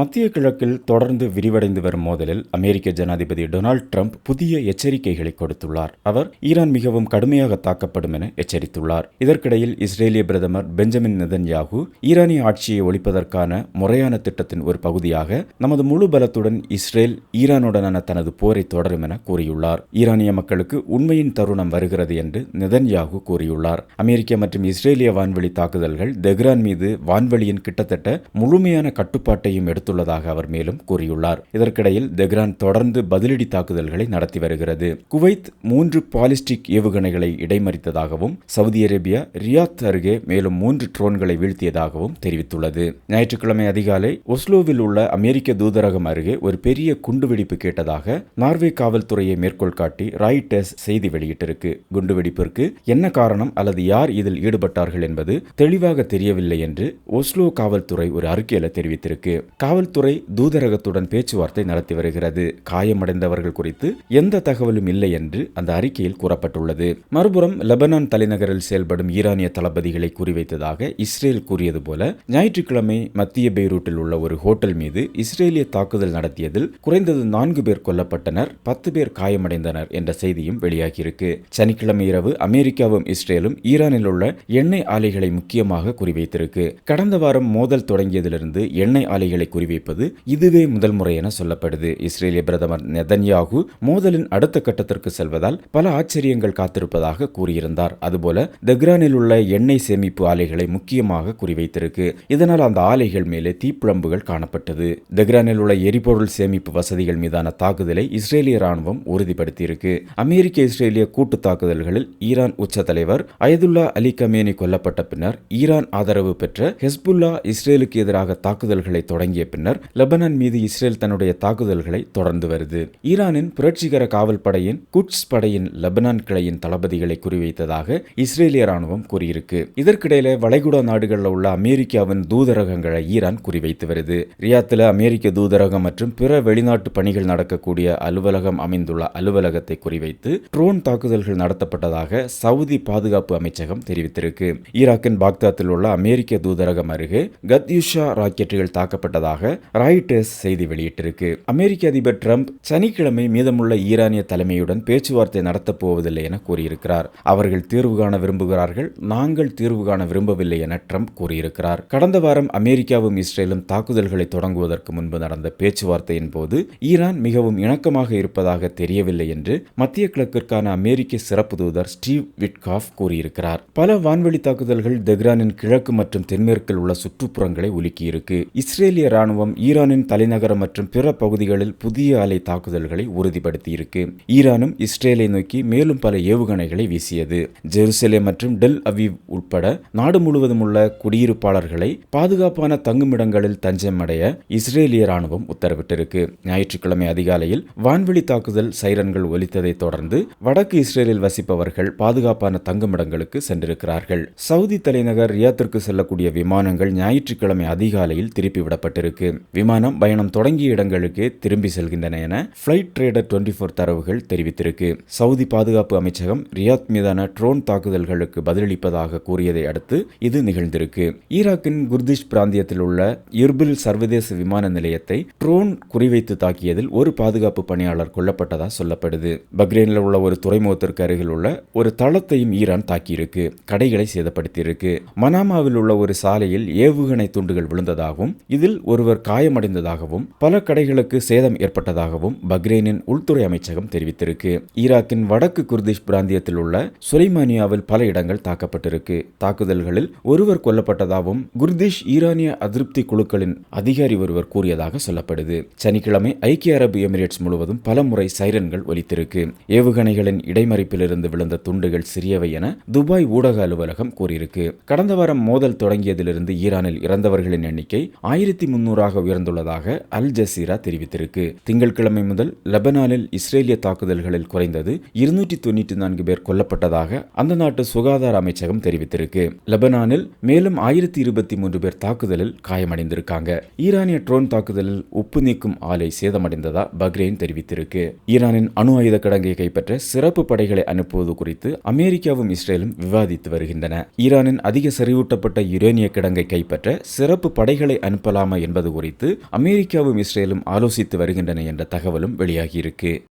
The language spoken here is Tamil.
மத்திய கிழக்கில் தொடர்ந்து விரிவடைந்து வரும் மோதலில் அமெரிக்க ஜனாதிபதி டொனால்டு டிரம்ப் புதிய எச்சரிக்கைகளை கொடுத்துள்ளார். அவர் ஈரான் மிகவும் கடுமையாக தாக்கப்படும் என எச்சரித்துள்ளார். இதற்கிடையில் இஸ்ரேலிய பிரதமர் பெஞ்சமின் நெதன்யாகு ஈரானிய ஆட்சியை ஒழிப்பதற்கான முறையான திட்டத்தின் ஒரு பகுதியாக நமது முழு பலத்துடன் இஸ்ரேல் ஈரானுடனான தனது போரை தொடரும் என கூறியுள்ளார். ஈரானிய மக்களுக்கு உண்மையின் தருணம் வருகிறது என்று நெதன்யாகு கூறியுள்ளார். அமெரிக்க மற்றும் இஸ்ரேலிய வான்வெளி தாக்குதல்கள் தெஹ்ரான் மீது வான்வெளியின் கிட்டத்தட்ட முழுமையான கட்டுப்பாட்டையும் எடுத்துள்ளதாக அவர் மேலும் கூறியுள்ளார். இதற்கிடையில் தெஹ்ரான் தொடர்ந்து பதிலடி தாக்குதல்களை நடத்தி வருகிறது. குவைத் 3 பாலிஸ்டிக் ஏவுகணைகளை இடைமறித்ததாகவும் சவுதி அரேபியா ரியாத் அருகே மேலும் 3 ட்ரோன்களை வீழ்த்தியதாகவும் தெரிவித்துள்ளது. ஞாயிற்றுக்கிழமை அதிகாலை ஒஸ்லோவில் உள்ள அமெரிக்க தூதரகம் அருகே ஒரு பெரிய குண்டுவெடிப்பு கேட்டதாக நார்வே காவல்துறையை மேற்கோள் காட்டி ராய்ட்டர்ஸ் செய்தி வெளியிட்டிருக்கு. குண்டுவெடிப்பிற்கு என்ன காரணம் அல்லது யார் இதில் ஈடுபட்டார்கள் என்பது தெளிவாக தெரியவில்லை என்று ஒஸ்லோ காவல்துறை ஒரு அறிக்கையில் தெரிவித்திருக்கு. காவல்துறை தூதரகத்துடன் பேச்சுவார்த்தை நடத்தி வருகிறது. காயமடைந்தவர்கள் குறித்து எந்த தகவலும் இல்லை என்று அந்த அறிக்கையில் கூறப்பட்டுள்ளது. மறுபுறம் லெபனான் தலைநகரில் செயல்படும் ஈரானிய தளபதிகளை குறிவைத்ததாக இஸ்ரேல் கூறியது போல ஞாயிற்றுக்கிழமை மத்திய பெய்ரூட்டில் உள்ள ஒரு ஹோட்டல் மீது இஸ்ரேலிய தாக்குதல் நடத்தியதில் குறைந்தது 4 பேர் கொல்லப்பட்டனர், 10 பேர் காயமடைந்தனர் என்ற செய்தியும் வெளியாகியிருக்கு. சனிக்கிழமை இரவு அமெரிக்காவும் இஸ்ரேலும் ஈரானில் உள்ள எண்ணெய் ஆலைகளை முக்கியமாக குறிவைத்திருக்கு. கடந்த வாரம் மோதல் தொடங்கியதிலிருந்து எண்ணெய் ஆலைகளை குறிவைப்பது இதுவே முதல் முறை என சொல்லப்படுது. இஸ்ரேலிய பிரதமர் நெதன்யாகு மோதலின் அடுத்த கட்டத்திற்கு செல்வதால் பல ஆச்சரியங்கள் காத்திருப்பதாக கூறியிருந்தார். அதுபோல தெஹ்ரானில் உள்ள எண்ணெய் சேமிப்பு ஆலைகளை முக்கியமாக குறிவைத்திருக்கு. இதனால் அந்த ஆலைகள் மேலே தீப்பிழம்புகள் காணப்பட்டது. தெஹ்ரானில் உள்ள எரிபொருள் சேமிப்பு வசதிகள் மீதான தாக்குதலை இஸ்ரேலிய ராணுவம் உறுதிப்படுத்தியிருக்கு. அமெரிக்க இஸ்ரேலிய கூட்டு தாக்குதல்களில் ஈரான் உச்ச தலைவர் அயதுல்லா அலி கமேனி கொல்லப்பட்ட பின்னர் ஈரான் ஆதரவு பெற்ற ஹெஸ்புல்லா இஸ்ரேலுக்கு எதிராக தாக்குதல்களை தொடங்கிய பின்னர் லெபனான் மீது இஸ்ரேல் தன்னுடைய தாக்குதல்களை தொடர்ந்து வருது. ஈரானின் புரட்சிகர காவல் படையின் குட்ஸ் படையின் லெபனான் கிளையின் தளபதிகளை குறிவைத்ததாக இஸ்ரேலிய ராணுவம் கூறியிருக்கு. இதற்கிடையில வளைகுடா நாடுகளில் உள்ள அமெரிக்காவின் தூதரகங்களை ஈரான் குறிவைத்து வருது. ரியாத்தில் அமெரிக்க தூதரகம் மற்றும் பிற வெளிநாட்டு பணிகள் நடக்கக்கூடிய அலுவலகம் அமைந்துள்ள அலுவலகத்தை குறிவைத்து ட்ரோன் தாக்குதல்கள் நடத்தப்பட்டதாக சவுதி பாதுகாப்பு அமைச்சகம் தெரிவித்திருக்கு. ஈராக்கின் பாக்தாத்தில் உள்ள அமெரிக்க தூதரகம் அருகே கத்யூஷா ராக்கெட்டுகள் தாக்கப்பட்டதாக ராய்ட்டர்ஸ் செய்தி வெளியிட்டிருக்கு. அமெரிக்க அதிபர் டிரம்ப் சனிக்கிழமை மீதமுள்ள ஈரானிய தலைமையுடன் பேச்சுவார்த்தை நடத்தப் போவதில்லை என கூறியிருக்கிறார். அவர்கள் தீர்வு காண விரும்புகிறார்கள், நாங்கள் தீர்வு காண விரும்பவில்லை என டிரம்ப் கூறியிருக்கிறார். கடந்த வாரம் அமெரிக்காவும் இஸ்ரேலும் தாக்குதல்களை தொடங்குவதற்கு முன்பு நடந்த பேச்சுவார்த்தையின் போது ஈரான் மிகவும் இணக்கமாக இருப்பதாக தெரியவில்லை என்று மத்திய கிழக்கிற்கான அமெரிக்க சிறப்பு தூதர் ஸ்டீவ் விட்காஃப் கூறியிருக்கிறார். பல வான்வெளி தாக்குதல்கள் தெஹ்ரானின் கிழக்கு மற்றும் தென்மேற்கில் உள்ள சுற்றுப்புறங்களை உலுக்கியிருக்கு. இஸ்ரேலிய ராணுவம் ஈரானின் தலைநகரம் மற்றும் பிற பகுதிகளில் புதிய அலை தாக்குதல்களை உறுதிப்படுத்தியிருக்கு. ஈரானும் இஸ்ரேலை நோக்கி மேலும் பல ஏவுகணைகளை வீசியது. ஜெருசலேம் மற்றும் டெல் அவீவ் உட்பட நாடு முழுவதும் உள்ள குடியிருப்பாளர்களை பாதுகாப்பான தங்குமிடங்களில் தஞ்சமடைய இஸ்ரேலிய ராணுவம் உத்தரவிட்டிருக்கு. ஞாயிற்றுக்கிழமை அதிகாலையில் வான்வெளி தாக்குதல் சைரன்கள் ஒலித்ததை தொடர்ந்து வடக்கு இஸ்ரேலில் வசிப்பவர்கள் பாதுகாப்பான தங்குமிடங்களுக்கு சென்றிருக்கிறார்கள். சவுதி தலைநகர் ரியாத்திற்கு செல்லக்கூடிய விமானங்கள் ஞாயிற்றுக்கிழமை அதிகாலையில் திருப்பி விடப்பட்டிருக்கு. விமானம் பயணம் தொடங்கிய இடங்களுக்கு திரும்பி செல்கின்றன என பிளைட் ட்ரேடர் 24 தரவுகள் தெரிவித்திருக்கு. சவுதி பாதுகாப்பு அமைச்சகம் ரியாத் மீதான ட்ரோன் தாக்குதல்களுக்கு பதிலளிப்பதாக கூறியதை அடுத்து இது நிகழ்ந்திருக்கு. ஈராக்கின் குர்திஷ் பிராந்தியத்தில் உள்ள இர்பில் சர்வதேச விமான நிலையத்தை ட்ரோன் குறிவைத்து தாக்கியதில் ஒரு பாதுகாப்பு பணியாளர் கொல்லப்பட்டதா சொல்லப்படுது. பக்ரைனில் உள்ள ஒரு துறைமுகத்திற்கு அருகில் உள்ள ஒரு தளத்தையும் ஈரான் தாக்கியிருக்கு. கடைகளை சேதப்படுத்தியிருக்கு. மனாமாவில் உள்ள ஒரு சாலையில் ஏவுகணை துண்டுகள் விழுந்ததாகவும் இதில் ஒருவர் காயமடைந்ததாகவும் பல கடைகளுக்கு சேதம் ஏற்பட்டதாகவும் பக்ரைனின் உள்துறை அமைச்சகம் தெரிவித்திருக்கு. ஈராக்கின் வடக்கு குர்திஷ் பிராந்தியத்தில் உள்ள சுலைமானியாவில் பல இடங்கள் தாக்கப்பட்டிருக்கு. தாக்குதல்களில் ஒருவர் கொல்லப்பட்டதாகவும் குர்திஷ் ஈரானிய அதிருப்தி குழுக்களின் அதிகாரி ஒருவர் கூறியதாக சொல்லப்படுது. சனிக்கிழமை ஐக்கிய அரபு எமிரேட்ஸ் முழுவதும் பல முறை சைரன்கள் ஒலித்திருக்கு. ஏவுகணைகளின் இடைமறிப்பிலிருந்து விழுந்த துண்டுகள் சிறியவை என துபாய் ஊடக அலுவலகம் கூறியிருக்கு. கடந்த வாரம் மோதல் தொடங்கியதிலிருந்து ஈரானில் இறந்தவர்களின் எண்ணிக்கை 1300 உயர்ந்துள்ளதாக அல் ஜசீரா தெரிவித்திருக்கு. திங்கட்கிழமை முதல் லெபனானில் இஸ்ரேலிய தாக்குதல்களில் குறைந்தது 294 பேர் கொல்லப்பட்டதாக அந்த நாட்டு சுகாதார அமைச்சகம் தெரிவித்திருக்கு. லெபனானில் மேலும் 1023 பேர் தாக்குதலில் காயமடைந்திருக்காங்க. ஈரானிய ட்ரோன் தாக்குதலில் உப்பு நீக்கும் ஆலை சேதமடைந்ததா பக்ரைன் தெரிவித்திருக்கு. ஈரானின் அணு ஆயுத கிடங்கை கைப்பற்ற சிறப்பு படைகளை அனுப்புவது குறித்து அமெரிக்காவும் இஸ்ரேலும் விவாதித்து வருகின்றன. ஈரானின் அதிக செறிவூட்டப்பட்ட யுரேனிய கிடங்கை கைப்பற்ற சிறப்பு படைகளை அனுப்பலாமா என்பது குறித்து அமெரிக்காவும் இஸ்ரேலும் ஆலோசித்து வருகின்றன என்ற தகவலும் வெளியாகியிருக்கு.